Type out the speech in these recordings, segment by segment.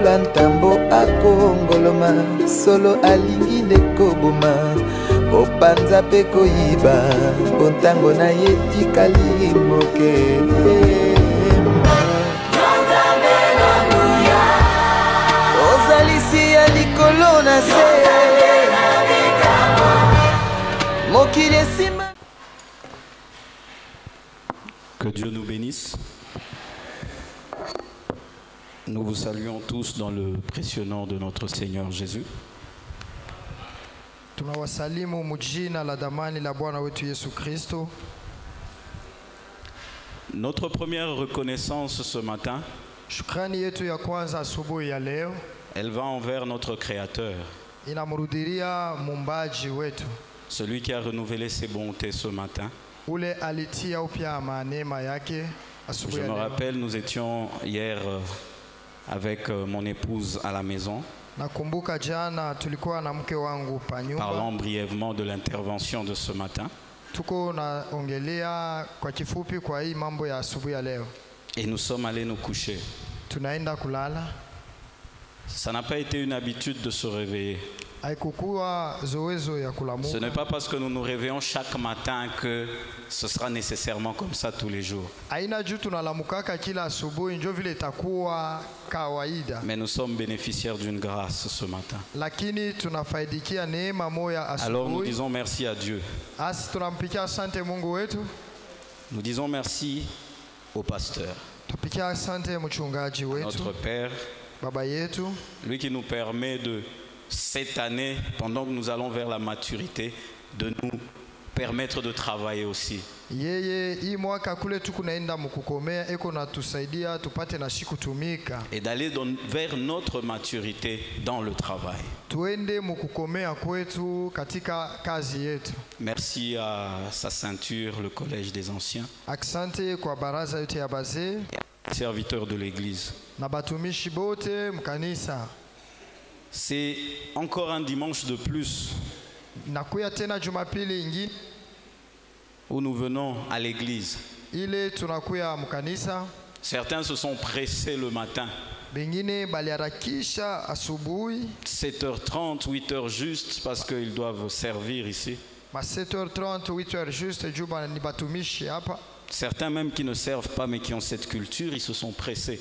lokola ntambo akongoloma solo alingi nde koboma opanza mpe koyiba bontango na ye tikali moke ozalisi ya likolo na se mokili esima. Que Dieu nous bénisse. Nous vous saluons tous dans le précieux nom de notre Seigneur Jésus. Tunawasalimu mujina la damani la Bwana wetu Yesu Kristo. Notre première reconnaissance ce matin, Shukrani yetu ya kwanza asubuhi ya leo elle va envers notre Créateur, inamrudilia mumbaji wetu, celui qui a renouvelé ses bontés ce matin. ule alitia upya neema yake asubuhi Je ya me leo. rappelle, nous étions hier avec mon épouse à la maison, Nakumbuka jana tulikuwa na mke wangu pa nyumba, parlant brièvement de l'intervention de ce matin. tuko naongelea kwa kifupi kwa hii mambo ya asubuhi ya leo. Et nous sommes allés nous coucher. Tunaenda kulala. Ça n'a pas été une habitude de se réveiller. Haikukuwa zoezo ya Ce kulamuka. n'est pas parce que nous nous réveillons chaque matin que ce sera nécessairement comme ça tous les jours. Haina juu tunalamukaka kila asubuhi ndio vile itakuwa kawaida. Mais nous sommes bénéficiaires d'une grâce ce matin. Lakini tunafaidikia neema moya Alors nous asubuhi. disons merci à Dieu. Asi tunampikia asante Mungu wetu. Nous disons merci au pasteur, Tupikia asante mchungaji wetu, notre Père, baba yetu, lui qui nous permet de, cette année, pendant que nous allons vers la maturité, de nous permettre de travailler aussi. yeye hii mwaka kule tukunaenda mkukomea eko na tusaidia tupate na siku tumika Et d'aller vers notre maturité dans le travail. tuende mkukomea kwetu katika kazi yetu. Merci à sa ceinture, le Collège des Anciens, Asante kwa baraza yote ya bazee serviteurs de l'Église. na batumishi bote mkanisa. C'est encore un dimanche de plus Nakuya tena Jumapili ingine où nous venons à l'église. ile tunakuya mkanisa. Certains se sont pressés le matin, Bengine baliharakisha asubuhi 7h30, 8h juste, parce qu'ils doivent servir ici. ma 7h30 8h juste juba ni batumishi hapa. Certains même qui ne servent pas mais qui ont cette culture, ils se sont pressés.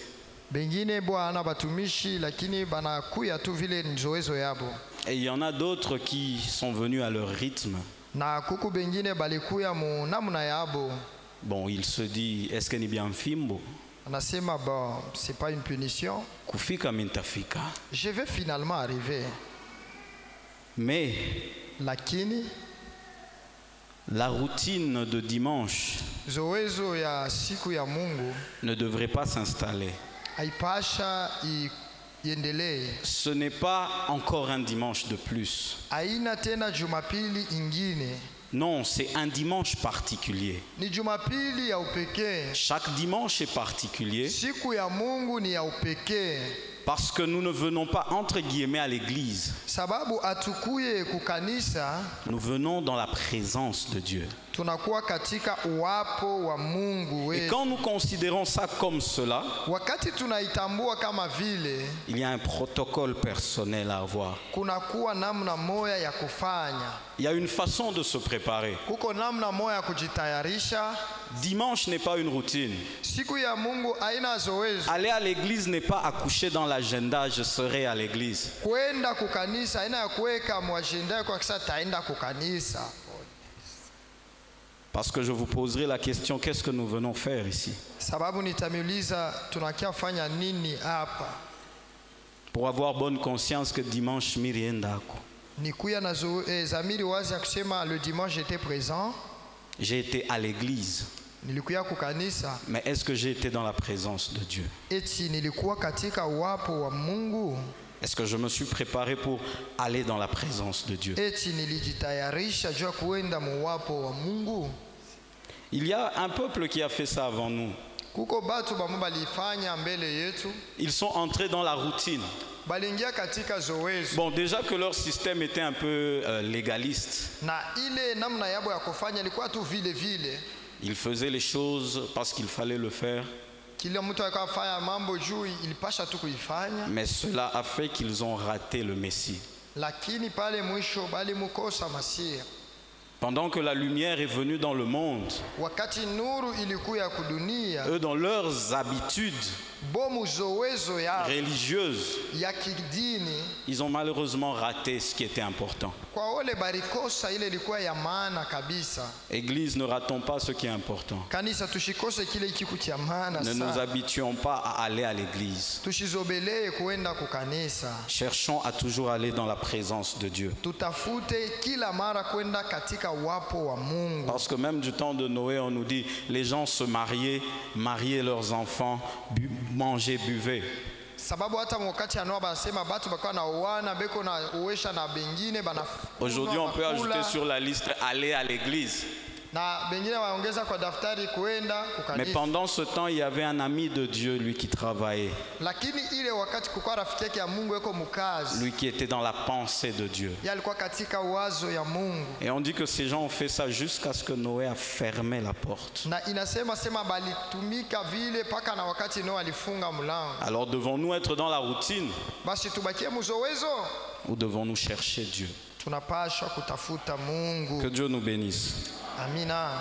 Bengine bwana batumishi lakini banakuya tu vile njoezo yabo. Et il y en a d'autres qui sont venus à leur rythme. Na kuku bengine balikuya mu namna yabo. Bon, il se dit, est-ce que ni bien fimbo? Anasema bon, c'est pas une punition. Kufika mintafika. Je vais finalement arriver. Mais Lakini la routine de dimanche zoezo ya siku ya Mungu ne devrait pas s'installer. haipasha iendelee. Ce n'est pas encore un dimanche de plus. Haina tena Jumapili ingine. Non, c'est un dimanche particulier. Ni Jumapili ya upekee. Chaque dimanche est particulier Siku ya Mungu ni ya upekee. parce que nous ne venons pas entre guillemets à l'église. Sababu atukuye kukanisa, Nous venons dans la présence de Dieu. tunakuwa katika uwapo wa Mungu Et wetu. quand nous considérons ça comme cela, Wakati tunaitambua kama vile, il y a un protocole personnel à avoir. kunakuwa namna moya ya kufanya. Il y a une façon de se préparer. Kuko namna moya ya kujitayarisha. Dimanche n'est pas une routine. Siku ya Mungu haina zoezi. Aller à l'église n'est pas accouché dans l'agenda, je serai à l'église. Kwenda kukanisa haina ya kuweka mwajenda kwa kisa taenda kukanisa. Parce que je vous poserai la question, qu'est-ce que nous venons faire ici? Sababu nitamiuliza tunakia fanya nini hapa? Pour avoir bonne conscience que dimanche miriendako. Nikuya na zamiri wazi ya kusema le dimanche j'étais présent. J'ai été à l'église. Nilikuya kukanisa. Mais est-ce que j'ai été dans la présence de Dieu? Eti nilikuwa katika uwapo wa Mungu. Est-ce que je me suis préparé pour aller dans la présence de Dieu? Eti nilijitayarisha jua kuenda mu uwapo wa Mungu. Il y a un peuple qui a fait ça avant nous. Kuko batu bamwe balifanya mbele yetu. Ils sont entrés dans la routine. Balingia katika zoezi. Bon, déjà que leur système était un peu légaliste. Na ile namna yabo ya kufanya ilikuwa tu vile vile. Ils faisaient les choses parce qu'il fallait le faire. Kila mtu alikuwa afanya mambo juu ilipasha tu kuifanya, mais cela a fait qu'ils ont raté le Messie. lakini pale mwisho bali mukosa Masia. Pendant que la lumière est venue dans le monde, Wakati nuru ilikuya kudunia, eux dans leurs habitudes bomu zowezo ya religieuses, kidini, ils ont malheureusement raté ce qui était important. kwa wale barikosa ile ilikuwa ya maana kabisa. Église, ne ratons pas ce qui est important. Kanisa tushikose kile kiku cha maana Ne nous sana. habituons pas à aller à l'église. Tushizobelee kuenda kukanisa. Cherchons à toujours aller dans la présence de Dieu. Tutafute kila mara kwenda katika wapo wa Mungu. Parce que même du temps de Noé, on nous dit, les gens se mariaient, mariaient leurs enfants, mangeaient, buvaient. Sababu hata wakati Noa basema batu bakawa na uwana beko na uwesha na bengine bana. Aujourd'hui, on peut ajouter sur la liste aller à l'église. Na bengine waongeza kwa daftari kuenda kukanisa. Mais pendant ce temps, il y avait un ami de Dieu, lui qui travaillait, Lakini ile wakati kulikuwa rafiki yake ya Mungu yuko mkazi. lui qui était dans la pensée de Dieu. Yeye alikuwa katika wazo ya Mungu. Et on dit que ces gens ont fait ça jusqu'à ce que Noé a fermé la porte. Na inasema balitumika vile paka na wakati Noa alifunga mlango. Alors devons-nous être dans la routine Basi tubakie mzowezo. ou devons-nous chercher Dieu? Tunapaswa kutafuta Mungu. Que Dieu nous bénisse. Amina.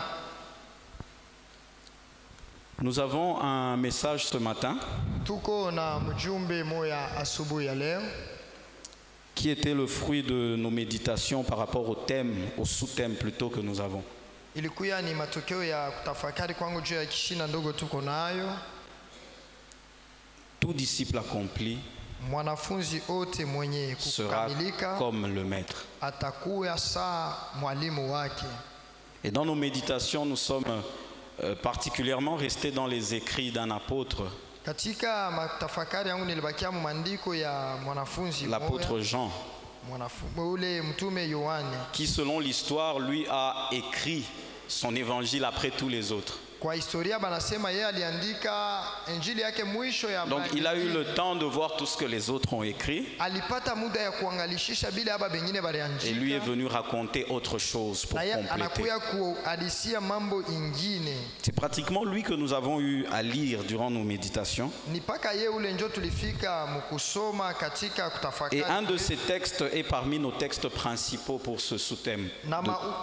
Nous avons un message ce matin Tuko na mjumbe moya asubuhi ya leo qui était le fruit de nos méditations par rapport au thème, au sous-thème plutôt que nous avons. ilikuwa ni matokeo ya kutafakari kwangu juu ya kishina ndogo tuko nayo. Tout disciple accompli Mwanafunzi ote mwenye sera kukamilika comme le maître. atakuwa saa mwalimu wake. Et dans nos méditations, nous sommes particulièrement restés dans les écrits d'un apôtre, Katika matafakari yangu nilibakia maandiko ya mwanafunzi l'apôtre Jean, ule mtume Yohane. qui selon l'histoire, lui a écrit son évangile après tous les autres. Kwa historia banasema yeye aliandika injili yake mwisho ya Donc il a eu le temps de voir tout ce que les autres ont écrit, alipata muda ya kuangalishisha bila haba bengine et lui est baliandika. venu raconter autre chose pour Na yeye compléter. anakuya kuhadisia mambo ingine. C'est pratiquement lui que nous avons eu à lire durant nos méditations. Ni paka yeye ule njo tulifika mkusoma katika kutafakari. Et un de ces textes est parmi nos textes principaux pour ce sous-thème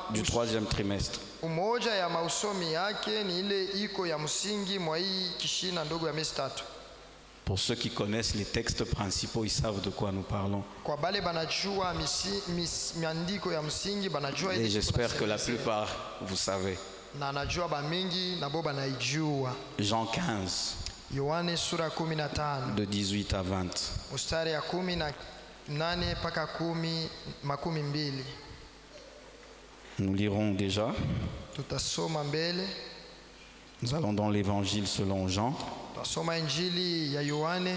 du troisième trimestre. Umoja ya mausomi yake ni ile iko ya msingi mwa hii kishina ndogo ya miezi tatu. Pour ceux qui connaissent les textes principaux, ils savent de quoi nous parlons. Kwa bale banajua miandiko ya msingi banajua Et ile j'espère que la plupart, vous savez. na anajua ba mingi na bo banaijua. Jean 15, Yohane sura 15 de 18 à 20. mstari ya 18 mpaka 12. Nous lirons déjà. Tutasoma mbele. Nous allons dans l'évangile selon Jean, Tutasoma injili ya Yohane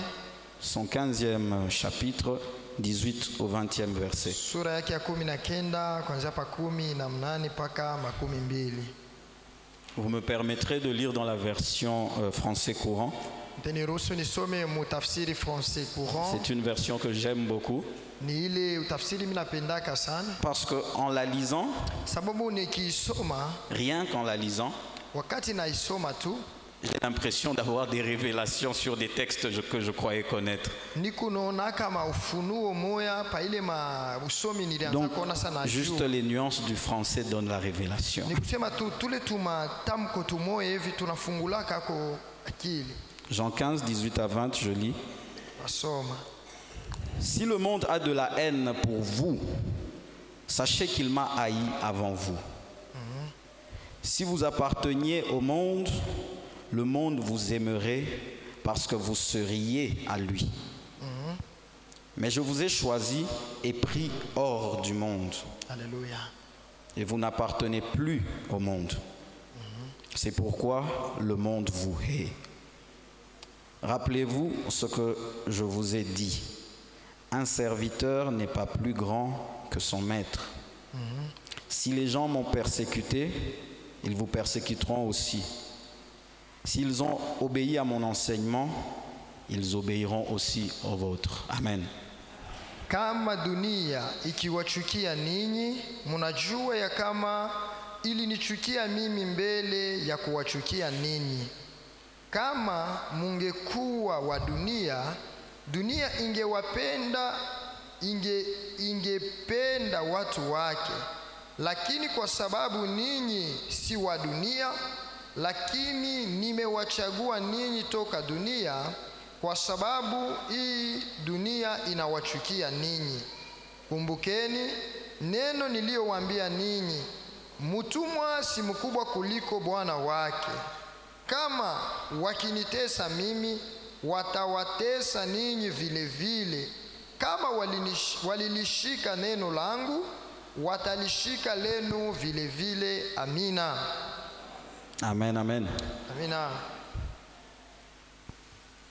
son 15e chapitre, 18 au 20e verset. sura yake ya 19 kuanzia pa 18 mpaka 12. Vous me permettrez de lire dans la version français courant. Mtaniruhusu nisome mutafsiri français courant. C'est une version que j'aime beaucoup Ni ile utafsiri mimi napendaka sana parce qu'en la lisant, sababu nikisoma, rien qu'en la lisant, wakati naisoma tu j'ai l'impression d'avoir des révélations sur des textes que je croyais connaître. niko naona kama ufunuo moya pa ile usomi nilianza Donc, kuona sana juste juu. les nuances du français donnent la révélation. Ni kusema tu tule tumatamko tumoya hivi tunafungulaka ko akili. Jean 15, 18 à 20, je lis. Nasoma. Si le monde a de la haine pour vous, sachez qu'il m'a haï avant vous. Si vous apparteniez au monde, le monde vous aimerait parce que vous seriez à lui. Mais je vous ai choisi et pris hors du monde. Alléluia. Et vous n'appartenez plus au monde. C'est pourquoi le monde vous hait. Rappelez-vous ce que je vous ai dit. Un serviteur n'est pas plus grand que son maître. Si les gens m'ont persécuté, ils vous persécuteront aussi. S'ils ont obéi à mon enseignement, ils obéiront aussi au vôtre. Amen. Kama dunia ikiwachukia ninyi, munajua ya kama ilinichukia mimi mbele ya kuwachukia ninyi. kama mungekuwa wa dunia, dunia ingependa watu wake. Lakini kwa sababu ninyi si wa dunia, lakini nimewachagua ninyi toka dunia, kwa sababu hii dunia inawachukia ninyi. Kumbukeni neno niliyowaambia ninyi, mtumwa si mkubwa kuliko bwana wake. Kama wakinitesa mimi, watawatesa ninyi vile vile. Kama walilishika neno langu, watalishika lenu vile vile. Amina. Amen, amen. Amina.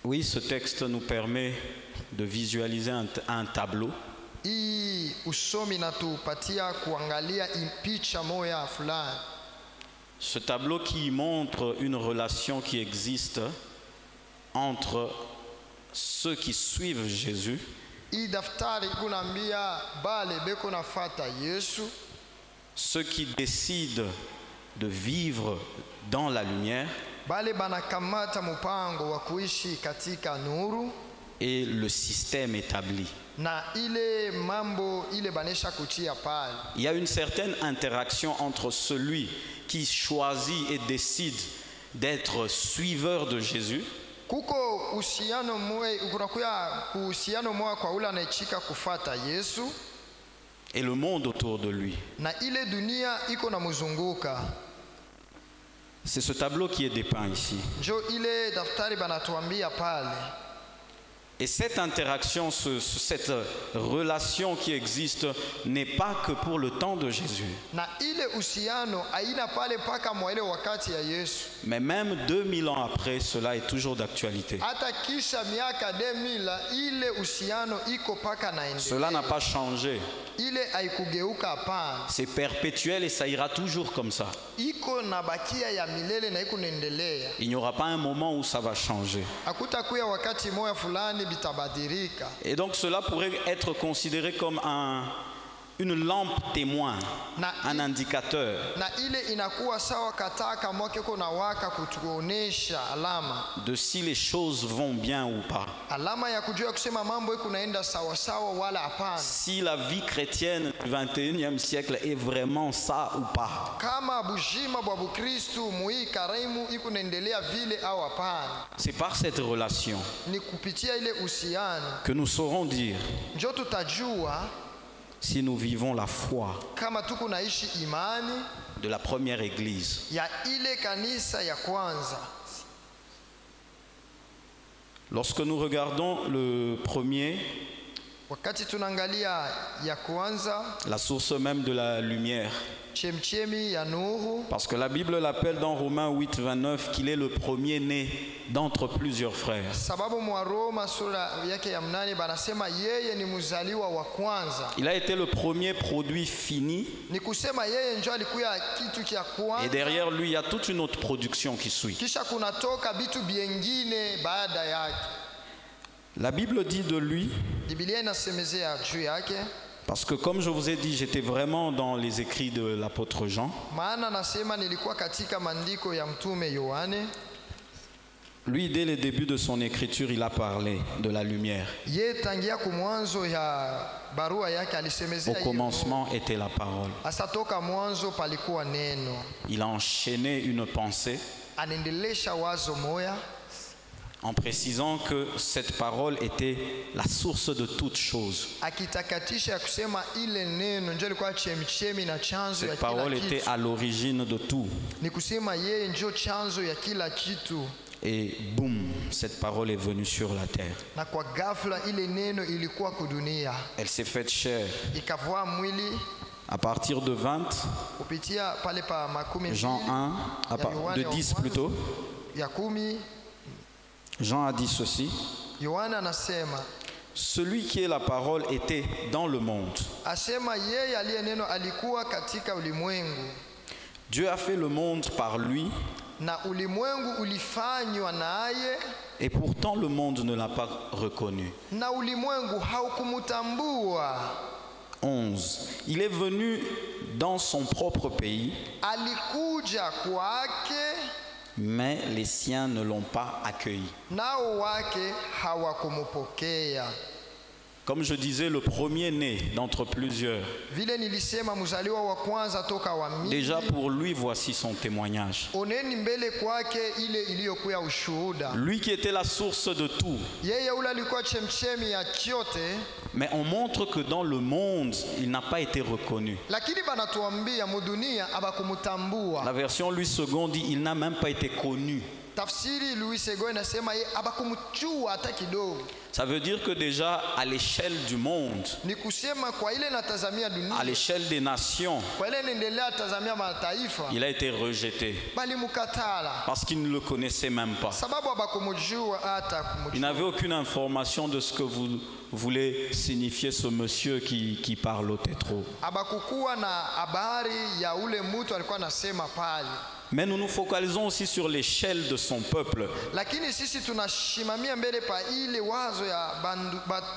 Oui, ce texte nous permet de visualiser un tableau. Hii usomi natupatia kuangalia picha moya fulani. Ce tableau qui montre une relation qui existe entre ceux qui suivent Jésus Hii daftari kunambia bale beko nafata Yesu, ceux qui décident de vivre dans la lumière bale banakamata mupango wa kuishi katika nuru, et le système établi. na ile mambo ile banesha kutia pale. Il y a une certaine interaction entre celui qui choisit et décide d'être suiveur de Jésus Kuko uhusiano mwe, kunakuya uhusiano mwa kwa ule anayechika kufata Yesu et le monde autour de lui. na ile dunia iko na muzunguka. C'est ce tableau qui est dépeint ici. Njo ile daftari banatuambia pale. Et cette interaction, cette relation qui existe n'est pas que pour le temps de Jésus. Na ile uhusiano haina pale paka mwa ile wakati ya Yesu. Mais même 2000 ans après, cela est toujours d'actualité. Hata kisha miaka 2000 ile uhusiano iko paka naendelea. Cela n'a pas changé. Ile haikugeuka hapana. C'est perpétuel et ça ira toujours comme ça. Iko na bakia ya milele na iko naendelea. Il n'y aura pas un moment où ça va changer. Hakutakuya wakati moya fulani bitabadilika. Et donc cela pourrait être considéré comme une lampe témoin, un indicateur Na ile inakuwa sawa kataka mwake kuna waka kutuonesha alama. de si les choses vont bien ou pas. Alama ya kujua kusema mambo iko naenda sawa sawa wala hapana. Si la vie chrétienne du 21e siècle est vraiment ça ou pas. Kama bujima bwa Bukristu mui karimu iko naendelea vile au hapana. C'est par cette relation Ni kupitia ile uhusiano que nous saurons dire njo tutajua si nous vivons la foi kama tuko naishi imani de la première église. ya ile kanisa ya kwanza. Lorsque nous regardons le premier, Wakati tunaangalia ya kwanza, la source même de la lumière, chemchemi ya nuru, parce que la Bible l'appelle dans Romains 8, 29 qu'il est le premier-né d'entre plusieurs frères. sababu mwa Roma sura yake ya 8 banasema yeye ni mzaliwa wa kwanza. Il a été le premier produit fini Ni kusema yeye njo alikuya kitu cha et kwanza, derrière lui il y a toute une autre production qui suit. kisha kunatoka bitu byengine baada yake. La Bible dit de lui, Biblia inasemezea juu yake, parce que comme je vous ai dit, j'étais vraiment dans les écrits de l'apôtre Jean. maana nasema nilikuwa katika maandiko ya mtume Yohane. Lui, dès le début de son écriture, il a parlé de la lumière. Ye tangia kumwanzo ya barua yake Au alisemezea hiyo. commencement était la parole. Asa toka mwanzo palikuwa neno. Il a enchaîné une pensée Anaendelesha wazo moya en précisant que cette parole était la source de toutes choses. akitakatisha ya kusema ile neno njo ilikuwa chemichemi na chanzo ya Cette kila parole était kitu. à l'origine de tout. Ni kusema yeye njo chanzo ya kila kitu, Et boum, cette parole est venue sur la terre. na kwa ghafla ile neno ilikuwa kudunia, Elle s'est faite chair. ikavua mwili. À partir de 20, Kupitia pale pa makumi Jean mbili 1, ya de Yohane 10 wa plutôt, ya 10, Jean a dit ceci. Yohana anasema, Celui qui est la parole était dans le monde. asema yeye aliye neno alikuwa katika ulimwengu, Dieu a fait le monde par lui, na ulimwengu ulifanywa naye, et pourtant le monde ne l'a pas reconnu. na ulimwengu haukumtambua. 11. Il est venu dans son propre pays, Alikuja kwake, mais les siens ne l'ont pas accueilli. nao wake hawakumupokea. Comme je disais, le premier-né d'entre plusieurs. Vile nilisema mzaliwa wa kwanza toka wa mingi. Déjà pour lui, voici son témoignage. Oneni mbele kwake ile iliyokuwa ushuhuda. Lui qui était la source de tout. Yeye ule alikuwa chemchemi ya chote. Mais on montre que dans le monde, il n'a pas été reconnu. Lakini banatuambia mudunia abakumutambua. La version Louis II dit il n'a même pas été connu. Tafsiri Louis II inasema yeye abakumchua hata kidogo. Ça veut dire que déjà à l'échelle du monde, Ni kusema kwa ile natazamia dunia, à l'échelle des nations, kwa ile nendelea tazamia mataifa, il a été rejeté bali mukatala parce qu'il ne le connaissait même pas. sababu abakumjua hata Il kumjua. n'avait aucune information de ce que vous voulez signifier ce monsieur qui parlotait trop. Abakukuwa na habari ya ule mtu alikuwa anasema pale. Mais nous nous focalisons aussi sur l'échelle de son peuple. Lakini sisi tunashimamia mbele pa ile wazo ya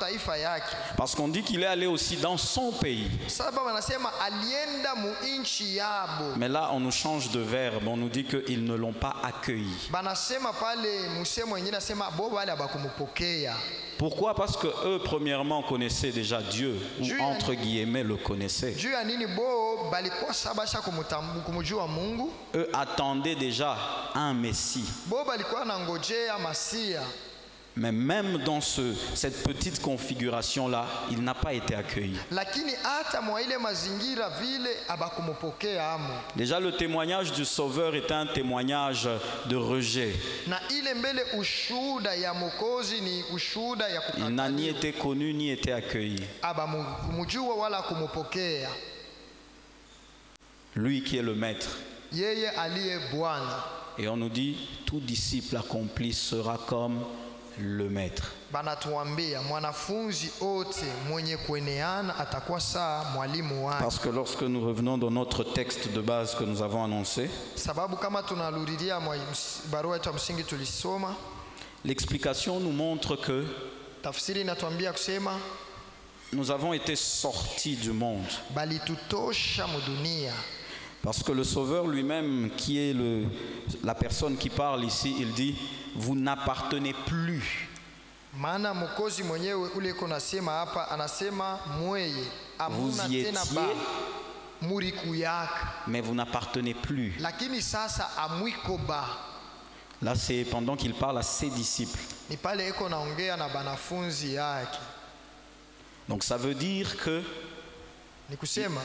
taifa yake. Parce qu'on dit qu'il est allé aussi dans son pays. Sababu anasema alienda mu inchi yabo. Mais là, on nous change de verbe. On nous dit qu'ils ne l'ont pas accueilli. Banasema pale musemo wengine nasema bo wale abakumupokea. Pourquoi? Parce que eux, premièrement, connaissaient déjà Dieu, ou entre guillemets, le connaissaient. Juu ya nini bo balikuwa sabasha kumjua Mungu? Eux attendaient déjà un Messie. Bo balikuwa nangojea Masia. Mais même dans cette petite configuration-là, il n'a pas été accueilli. Lakini hata mwa ile mazingira vile abakumupokea amo. Déjà, le témoignage du Sauveur est un témoignage de rejet. Na ile mbele ushuhuda ya Mwokozi ni ushuhuda ya Il n'a ni kukataliwa. été connu ni été accueilli. Abakumjua wala kumupokea. Lui qui est le maître. Yeye aliye Bwana. Et on nous dit, tout disciple accompli sera comme le maître. Banatuambia mwanafunzi ote mwenye kueneana atakuwa saa mwalimu wake. Parce que lorsque nous revenons dans notre texte de base que nous avons annoncé, Sababu kama tunarudilia barua yetu ya msingi tulisoma, l'explication nous montre que tafsiri inatuambia kusema nous avons été sortis du monde. balitutosha mudunia. Parce que le Sauveur lui-même, qui est la personne qui parle ici, il dit, vous n'appartenez plus. Maana Mwokozi mwenyewe ule kunasema hapa anasema mweye amuna Vous y tena étiez, ba muriku yake, mais vous n'appartenez plus. lakini sasa amwiko ba. Là, c'est pendant qu'il parle à ses disciples. Ni pale eko naongea na banafunzi yake. Donc ça veut dire que Ni kusema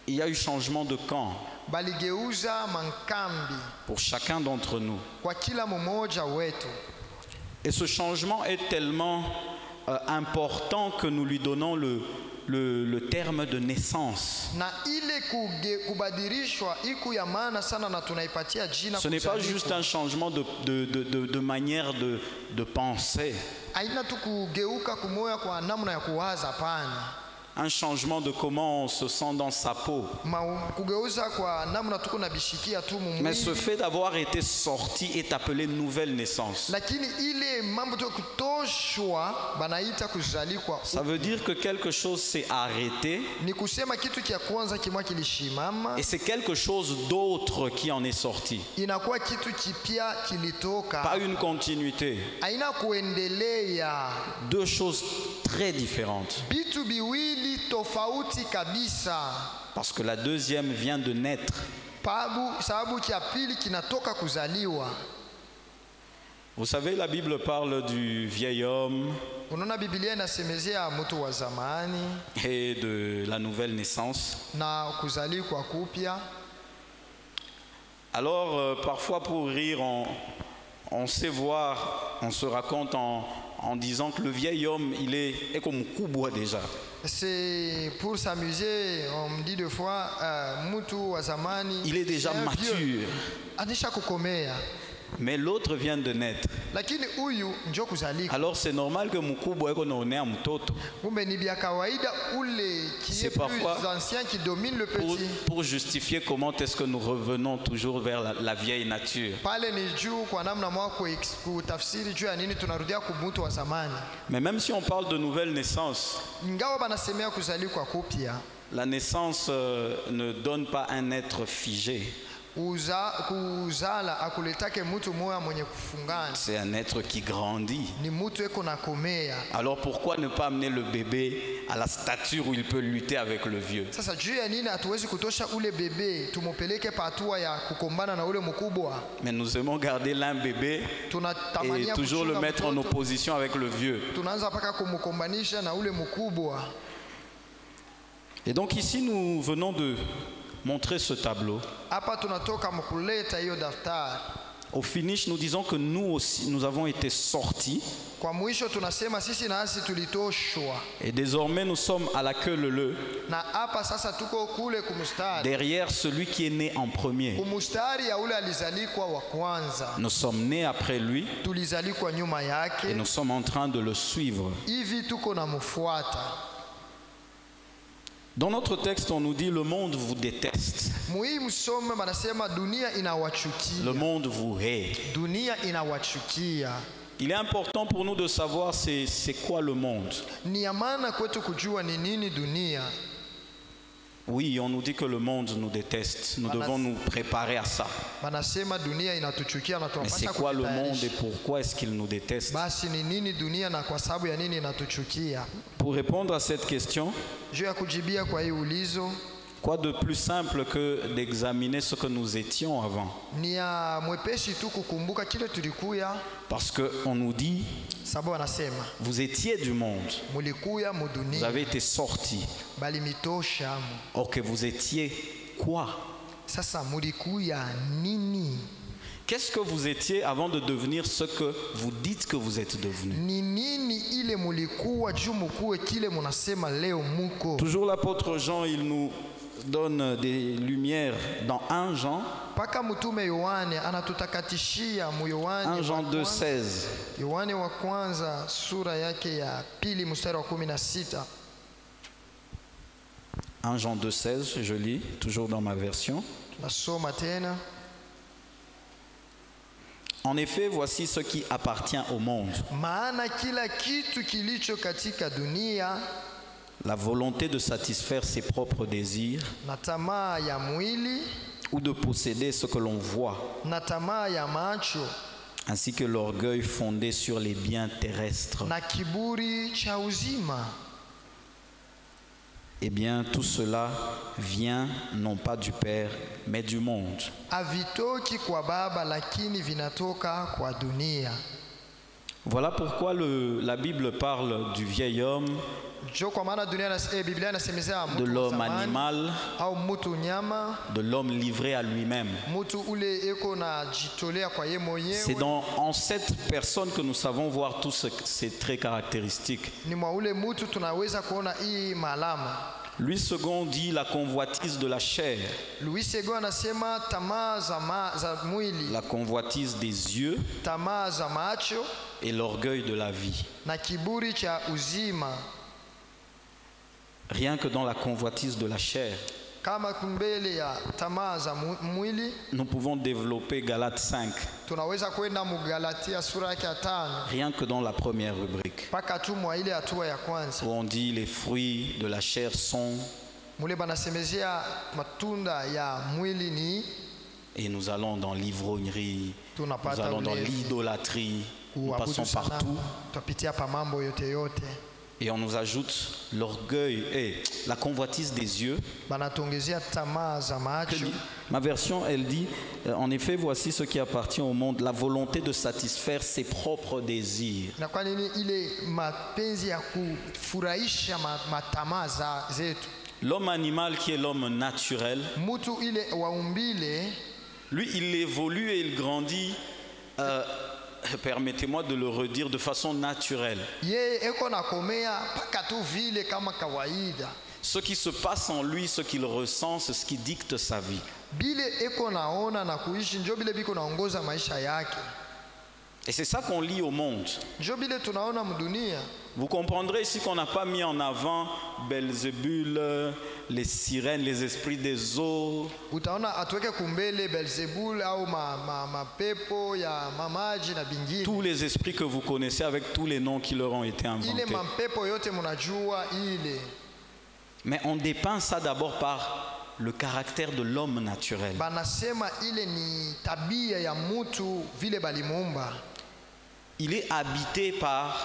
il y a eu changement de camp baligeuza mankambi pour chacun d'entre nous. kwa kila mmoja wetu. Et ce changement est tellement important que nous lui donnons le terme de naissance. Na ile kubadilishwa iku ya maana sana na tunaipatia jina. Ce n'est pas juste un changement de manière de penser. Haina tu kugeuka kumoya kwa namna ya kuwaza, pana. Un changement de comment on se sent dans sa peau. Kugeuza kwa namna tuko na bishikia tu mumwili. Mais ce fait d'avoir été sorti est appelé nouvelle naissance. Lakini ile mambo tu kutoshwa banaita kuzalikwa. Ça veut dire que quelque chose s'est arrêté. Ni kusema kitu kia kwanza kimwa kilishimama. Et c'est quelque chose d'autre qui en est sorti. Inakuwa kitu kipya kilitoka. Pas une continuité. Haina kuendelea. Deux choses très différentes. Bitu biwili tofauti kabisa. Parce que la deuxième vient de naître. Sababu kia pili kinatoka kuzaliwa. Vous savez, la Bible parle du vieil homme Unaona Biblia inasemezea mtu wa zamani et de la nouvelle naissance. na kuzalikwa kupya. Alors, parfois pour rire, on sait voir, on se raconte en disant que le vieil homme, il est comme kubwa déjà. C'est pour s'amuser, on me dit deux fois, mtu wa zamani, il est déjà mature. Anisha kukomea. Mais l'autre vient de naître. Lakini huyu njo kuzalika. Alors c'est normal que mkubwa eko naonea mtoto. Kumbe ni bia kawaida ule qui est plus ancien qui domine le petit. Pour justifier comment est-ce que nous revenons toujours vers la vieille nature. Pale ni juu kwa namna mwako kutafsiri juu ya nini tunarudia kumtu wa zamani. Mais même si on parle de nouvelle naissance, ingawa banasemea kuzalikwa kupya, la naissance ne donne pas un être figé. kuzala akuletake mtu moya mwenye kufungana. C'est un être qui grandit. Ni mtu eko nakomea. Alors pourquoi ne pas amener le bébé à la stature où il peut lutter avec le vieux? Sasa juu ya nini hatuwezi kutosha ule bebe tumupeleke patua ya kukombana na ule mkubwa? Mais nous aimons garder l'un bébé et toujours le mettre en opposition avec le vieux. Tunaanza paka kumukombanisha na ule mkubwa. Et donc ici nous venons de montrer ce tableau. Hapa tunatoka mkuleta hiyo daftari. Au finish, nous disons que nous aussi, nous avons été sortis. Kwa mwisho tunasema sisi nasi tulitoshwa. Et désormais, nous sommes à la queue leu. Na hapa sasa tuko kule kumustari. Derrière celui qui est né en premier. Kumustari ya ule alizalikwa wa kwanza. Nous sommes nés après lui. Tulizalikwa nyuma yake. Et nous sommes en train de le suivre. Hivi tuko na mfuata. Dans notre texte, on nous dit le monde vous déteste. Le monde vous hait. Il est important pour nous de savoir c'est quoi le monde. Oui, on nous dit que le monde nous déteste. Nous devons nous préparer à ça. Mais c'est quoi le monde et pourquoi est-ce qu'il nous déteste? Pour répondre à cette question, quoi de plus simple que d'examiner ce que nous étions avant? Parce qu'on nous dit, vous étiez du monde, vous avez été sortis. Or que vous étiez quoi? Qu'est-ce que vous étiez avant de devenir ce que vous dites que vous êtes devenu? Toujours l'apôtre Jean, il nous donne des lumières dans 1 Jean. 1 Jean 2,16. 1 Jean 2,16, je lis, toujours dans ma version. En effet, voici ce qui appartient au monde. La volonté de satisfaire ses propres désirs ou de posséder ce que l'on voit, ainsi que l'orgueil fondé sur les biens terrestres. Eh bien, tout cela vient non pas du Père, mais du monde. Voilà pourquoi la Bible parle du vieil homme, de l'homme animal, de l'homme livré à lui-même. C'est en cette personne que nous savons voir tous ces traits caractéristiques. Louis II dit la convoitise de la chair, la convoitise des yeux et l'orgueil de la vie. Rien que dans la convoitise de la chair, nous pouvons développer Galates 5. Rien que dans la première rubrique, où on dit les fruits de la chair sont, et nous allons dans l'ivrognerie, nous allons dans l'idolâtrie, nous passons partout. Et on nous ajoute l'orgueil et la convoitise des yeux. Ma version, elle dit, en effet, voici ce qui appartient au monde, la volonté de satisfaire ses propres désirs. L'homme animal qui est l'homme naturel, lui, il évolue et il grandit. Permettez-moi de le redire de façon naturelle. Ce qui se passe en lui, ce qu'il ressent, c'est ce qui dicte sa vie. Et c'est ça qu'on lit au monde. Vous comprendrez ici qu'on n'a pas mis en avant Belzébul, les sirènes, les esprits des eaux. Tous les esprits que vous connaissez avec tous les noms qui leur ont été inventés. Mais on dépeint ça d'abord par le caractère de l'homme naturel. banasema ile ni tabia ya mutu vile balimuumba. Il est habité par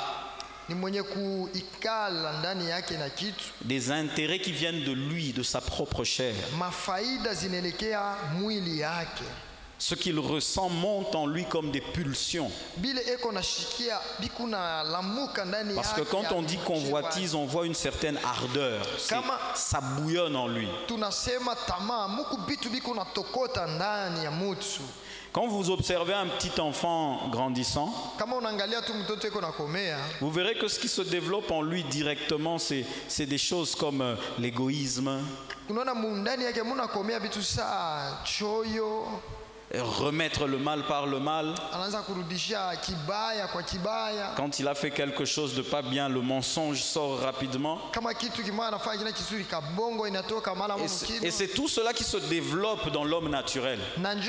Ni mwenye kuikala ndani yake na kitu, des intérêts qui viennent de lui, de sa propre chair. mafaida zinaelekea mwili yake. Ce qu'il ressent monte en lui comme des pulsions. Bile eko nashikia bikuna lamuka ndani yake. Parce que quand on dit convoitise, on voit une certaine ardeur. Ça bouillonne en lui. Tunasema tamaa muku bitu bikuna tokota ndani ya mutu. Quand vous observez un petit enfant grandissant, vous verrez que ce qui se développe en lui directement, c'est des choses comme l'égoïsme, remettre le mal par le mal. Quand il a fait quelque chose de pas bien, le mensonge sort rapidement. Et c'est tout cela qui se développe dans l'homme naturel. Même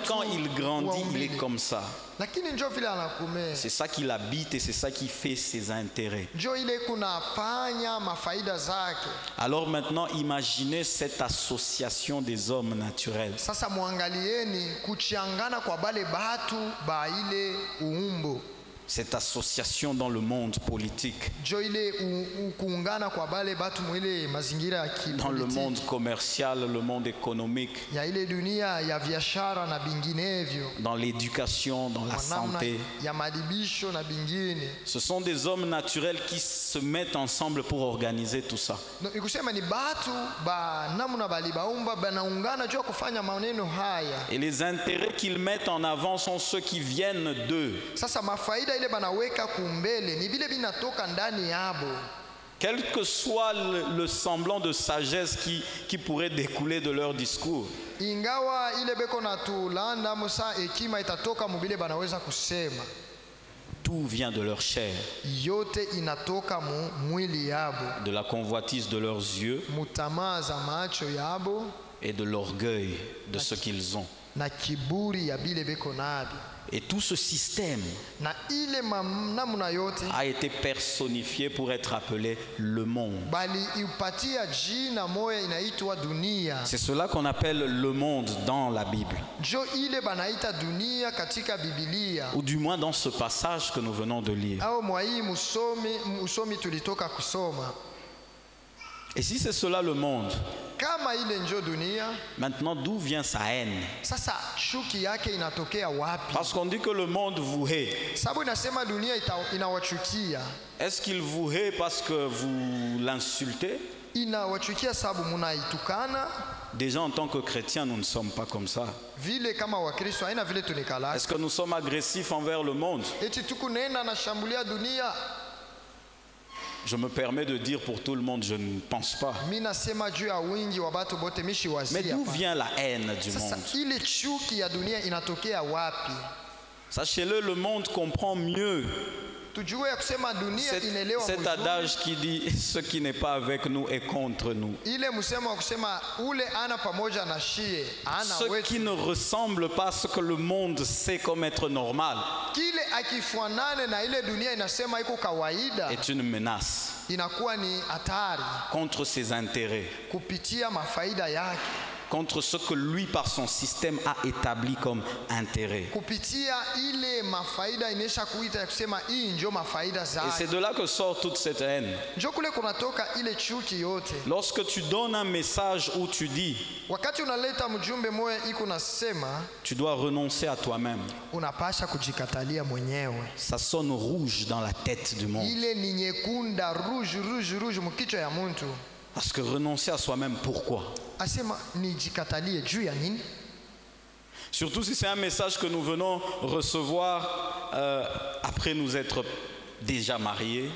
quand il grandit, il est comme ça. C'est ça qui l'habite et c'est ça qui fait ses intérêts. Alors maintenant, imaginez cette association des hommes naturels. Cette association dans le monde politique, dans le monde commercial, le monde économique, dans l'éducation, dans la santé. Ce sont des hommes naturels qui se mettent ensemble pour organiser tout ça. Et les intérêts qu'ils mettent en avant sont ceux qui viennent d'eux. Quel que soit le semblant de sagesse qui pourrait découler de leur discours, tout vient de leur chair, de la convoitise de leurs yeux et de l'orgueil de ce qu'ils ont. Et tout ce système a été personnifié pour être appelé le monde. C'est cela qu'on appelle le monde dans la Bible. Ou du moins dans ce passage que nous venons de lire. Et si c'est cela le monde, maintenant d'où vient sa haine? Parce qu'on dit que le monde vous hait. Est-ce qu'il vous hait parce que vous l'insultez? Déjà en tant que chrétiens, nous ne sommes pas comme ça. Est-ce que nous sommes agressifs envers le monde? Je me permets de dire pour tout le monde, je ne pense pas. Mais d'où vient la haine du monde? Sachez-le, le monde comprend mieux cet adage qui dit « ce qui n'est pas avec nous est contre nous ». Ce qui ne ressemble pas à ce que le monde sait comme être normal est une menace contre ses intérêts, contre ce que lui par son système a établi comme intérêt. Et c'est de là que sort toute cette haine. Lorsque tu donnes un message où tu dis tu dois renoncer à toi-même, ça sonne rouge dans la tête du monde. Parce que renoncer à soi-même, pourquoi? Surtout si c'est un message que nous venons recevoir après nous être déjà mariés,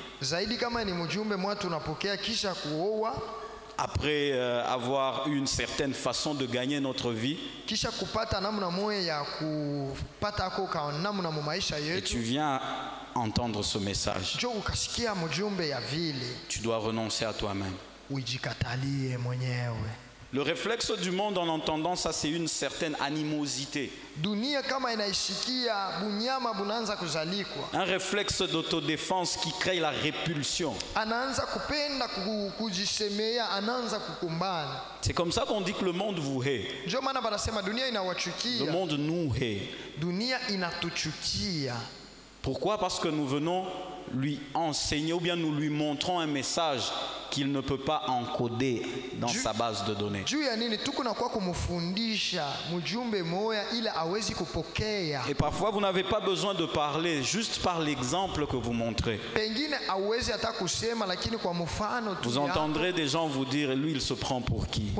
après avoir une certaine façon de gagner notre vie, et tu viens entendre ce message. Tu dois renoncer à toi-même. Le réflexe du monde en entendant ça, c'est une certaine animosité. Dunia kama inaishikia bunyama bunaanza kuzalikwa. Un réflexe d'autodéfense qui crée la répulsion. Anaanza kupenda kujisemea, anaanza kukumbana. C'est comme ça qu'on dit que le monde vous hait. Ndio maana wanasema dunia inawachukia. Le monde nous hait. Dunia inatuchukia. Pourquoi? Parce que nous venons lui enseigner ou bien nous lui montrons un message qu'il ne peut pas encoder dans sa base de données. Et parfois vous n'avez pas besoin de parler, juste par l'exemple que vous montrez. Vous entendrez des gens vous dire, lui il se prend pour qui?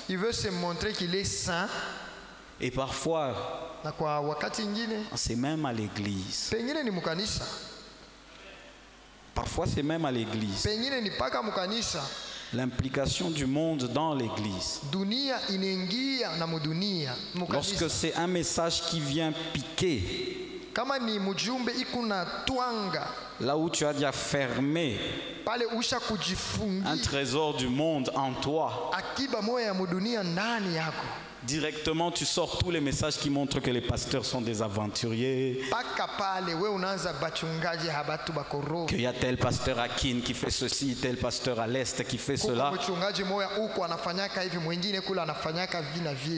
Il veut se montrer qu'il est saint. Et parfois, c'est même à l'église. Parfois, c'est même à l'église. L'implication du monde dans l'église. Lorsque c'est un message qui vient piquer, là où tu as déjà fermé un trésor du monde en toi, directement tu sors tous les messages qui montrent que les pasteurs sont des aventuriers, qu'il y a tel pasteur à Kin qui fait ceci, tel pasteur à l'Est qui fait cela.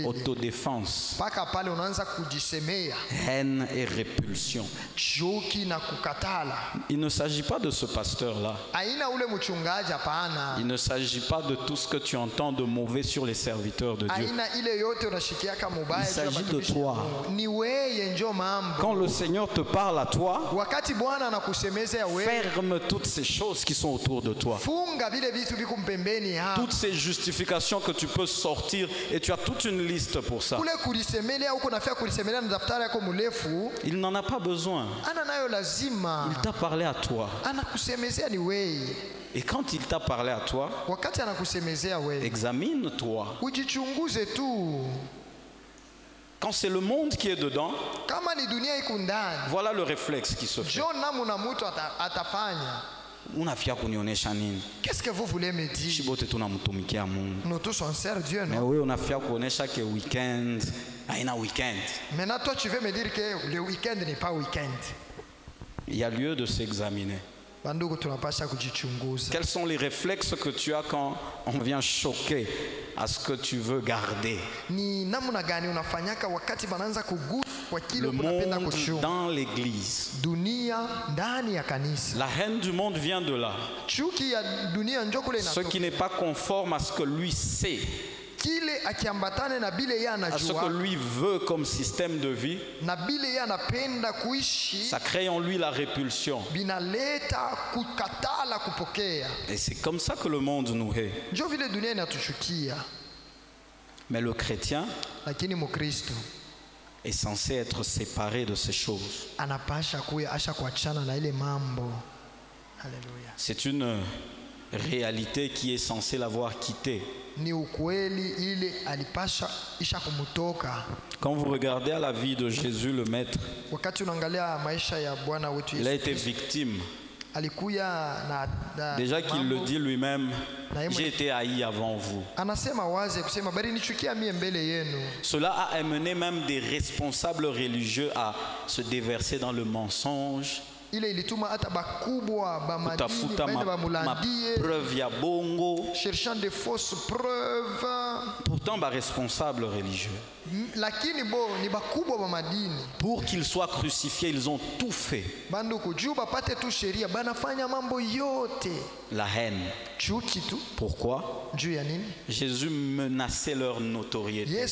Autodéfense, haine et répulsion. Il ne s'agit pas de ce pasteur-là. Il ne s'agit pas de tout ce que tu entends de mauvais sur les serviteurs de Dieu. Il s'agit de toi. Quand le Seigneur te parle à toi, ferme toutes ces choses qui sont autour de toi. Toutes ces justifications que tu peux sortir, et tu as toute une liste pour ça. Il n'en a pas besoin. Il t'a parlé à toi. Et quand il t'a parlé à toi, examine-toi. Quand c'est le monde qui est dedans, voilà le réflexe qui se fait. Qu'est-ce que vous voulez me dire? Nous tous on sert Dieu, non? Mais oui, on a fait qu'on chaque week-end. Maintenant, toi, tu veux me dire que le week-end n'est pas week-end. Il y a lieu de s'examiner. Quels sont les réflexes que tu as quand on vient choquer à ce que tu veux garder? Le monde dans l'église. La haine du monde vient de là. Ce qui n'est pas conforme à ce que lui sait, à ce que lui veut comme système de vie, ça crée en lui la répulsion. Et c'est comme ça que le monde nous hait. Mais le chrétien est censé être séparé de ces choses. C'est une réalité qui est censée l'avoir quitté. Quand vous regardez à la vie de Jésus le Maître, il a été victime. Déjà qu'il le dit lui-même, j'ai été haï avant vous. Cela a amené même des responsables religieux à se déverser dans le mensonge, kutafuta preuve ya bongo, cherchant des fausses preuves. Pourtant responsables religieux, pour qu'ils soient crucifiés, ils ont tout fait. La haine. Pourquoi? Jésus menaçait leur notoriété,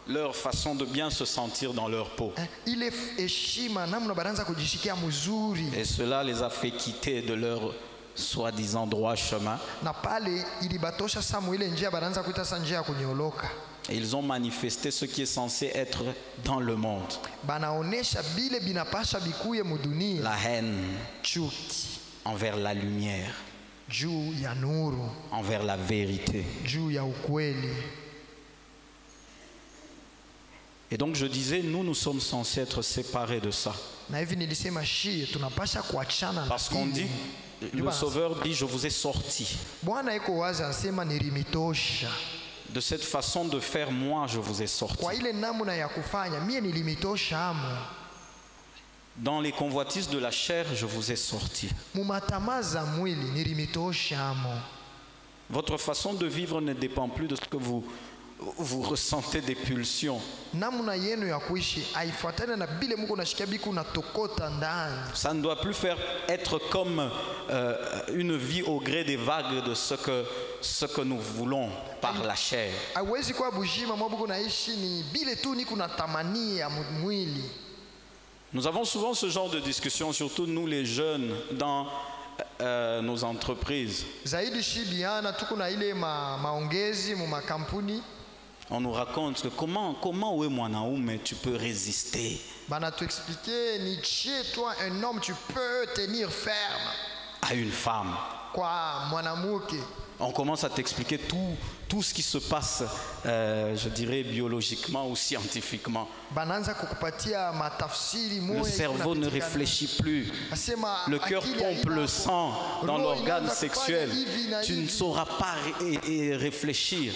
leur façon de bien se sentir dans leur peau. Et cela les a fait quitter de leur soi-disant droit chemin. Et ils ont manifesté ce qui est censé être dans le monde. La haine envers la lumière, envers la vérité. Et donc je disais, nous sommes censés être séparés de ça. Na hivi nilisema shie tunapasha kuachana na Parce qu'on dit, le Sauveur dit, je vous ai sorti. Bwana iko wazi anasema nilimitosha. De cette façon de faire, moi, je vous ai sorti. Kwa ile namna ya kufanya mie nilimitosha amo. Dans les convoitises de la chair, je vous ai sorti. Mumatamaza mwili nilimitosha amo. Votre façon de vivre ne dépend plus de ce que vous ressentez des pulsions. Namna yenu ya kuishi haifuatani na bile mko nashikia biku na tokota ndani. Ça ne doit plus être comme une vie au gré des vagues de ce que nous voulons par la chair. Haiwezi kuwa bujima mwabuko naishi ni bile tu ni kuna tamania mwili. Nous avons souvent ce genre de discussion, surtout nous les jeunes, dans nos entreprises. Zaidi shibiana tuko na ile maongezi mu makampuni. On nous raconte que comment ouais mwanaume tu peux résister. Bana tu expliquer ni chez toi un homme tu peux tenir ferme à une femme. Kwa mwanamuke. On commence à t'expliquer tout ce qui se passe, je dirais biologiquement ou scientifiquement. Le cerveau ne réfléchit plus. Le cœur pompe le sang dans l'organe sexuel. Tu ne sauras pas réfléchir.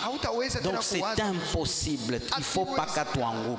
Donc c'est impossible. Il ne faut pas qu'à toi en